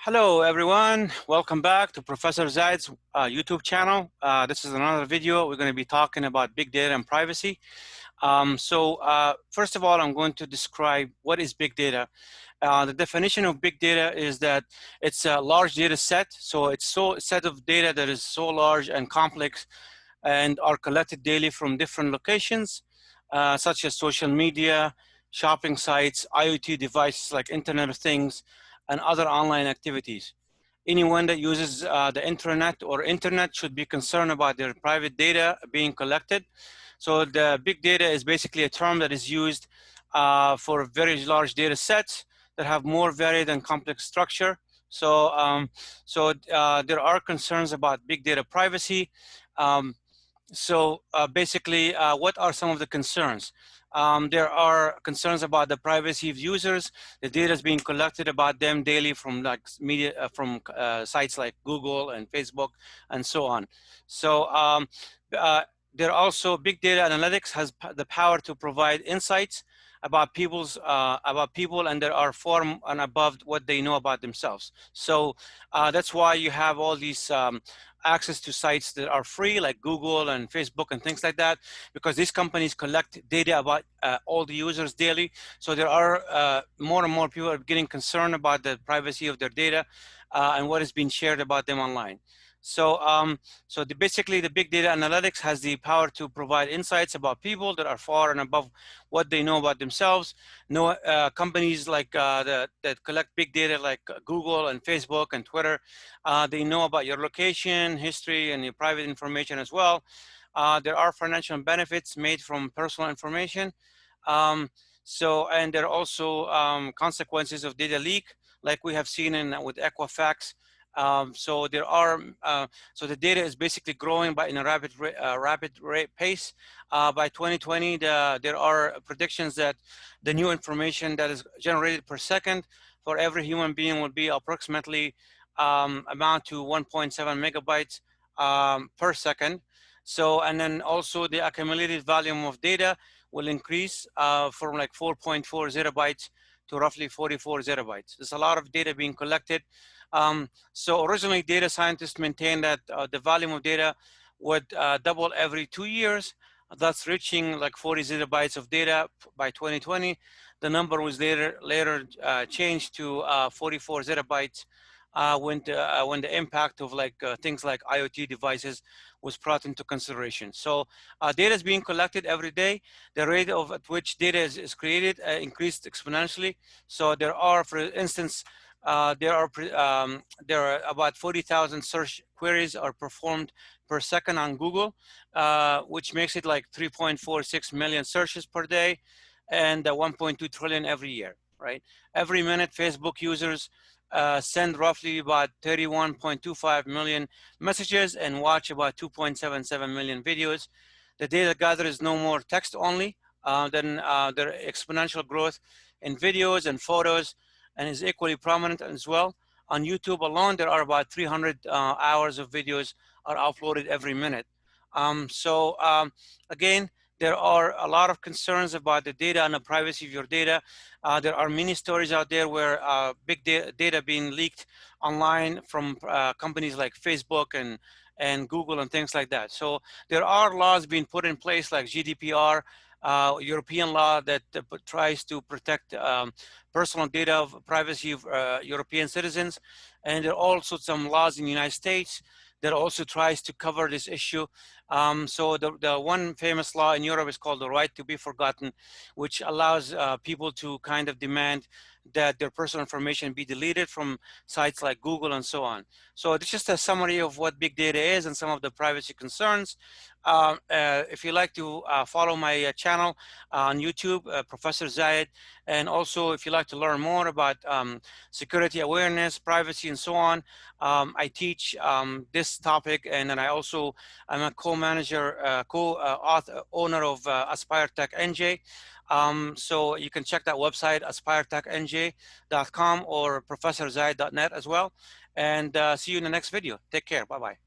Hello everyone, welcome back to Professor Zaid's YouTube channel. This is another video. We're going to be talking about big data and privacy. First of all, I'm going to describe what is big data. The definition of big data is that it's a large data set. So it's a set of data that is so large and complex and are collected daily from different locations, such as social media, shopping sites, IoT devices like Internet of Things, and other online activities. Anyone that uses the internet should be concerned about their private data being collected. So the big data is basically a term that is used for very large data sets that have more varied and complex structure. So there are concerns about big data privacy. What are some of the concerns? There are concerns about the privacy of users. The data is being collected about them daily from sites like Google and Facebook and so on. There are also big data analytics has the power to provide insights about people and there are far and above what they know about themselves. So that's why you have all these access to sites that are free like Google and Facebook and things like that, because these companies collect data about all the users daily. So there are more and more people are getting concerned about the privacy of their data and what is being shared about them online. Basically the big data analytics has the power to provide insights about people that are far and above what they know about themselves. Companies like that collect big data like Google and Facebook and Twitter, they know about your location, history, and your private information as well. There are financial benefits made from personal information. And there are also consequences of data leak, like we have seen with Equifax. So the data is basically growing in a rapid rate pace. By 2020, there are predictions that the new information that is generated per second for every human being will be approximately amount to 1.7 megabytes per second. And then also the accumulated volume of data will increase from like 4.4 zettabytes to roughly 44 zettabytes. There's a lot of data being collected. So originally data scientists maintained that the volume of data would double every 2 years, thus reaching like 40 zettabytes of data by 2020. The number was later changed to 44 zettabytes when the impact of things like IoT devices was brought into consideration. So data is being collected every day. The rate at which data is created increased exponentially. So there are, for instance, there are about 40,000 search queries are performed per second on Google, which makes it like 3.46 million searches per day and 1.2 trillion every year, right? Every minute, Facebook users send roughly about 31.25 million messages and watch about 2.77 million videos. The data gathered is no more text only. Then there exponential growth in videos and photos, and is equally prominent as well. On YouTube alone, there are about 300 hours of videos are uploaded every minute. Again, there are a lot of concerns about the data and the privacy of your data. There are many stories out there where big data being leaked online from companies like Facebook and Google and things like that. So there are laws being put in place like GDPR, European law that tries to protect personal data of privacy of European citizens. And there are also some laws in the United States that also tries to cover this issue. So the one famous law in Europe is called the right to be forgotten, which allows people to kind of demand that their personal information be deleted from sites like Google and so on. So it's just a summary of what big data is and some of the privacy concerns. If you like to follow my channel on YouTube, Professor Zaid, and also if you like to learn more about security awareness, privacy, and so on, I teach this topic, and then I'm a co-manager, owner of Aspire Tech NJ. So you can check that website, aspiretechnj.com or professorzaid.net as well. And see you in the next video. Take care. Bye-bye.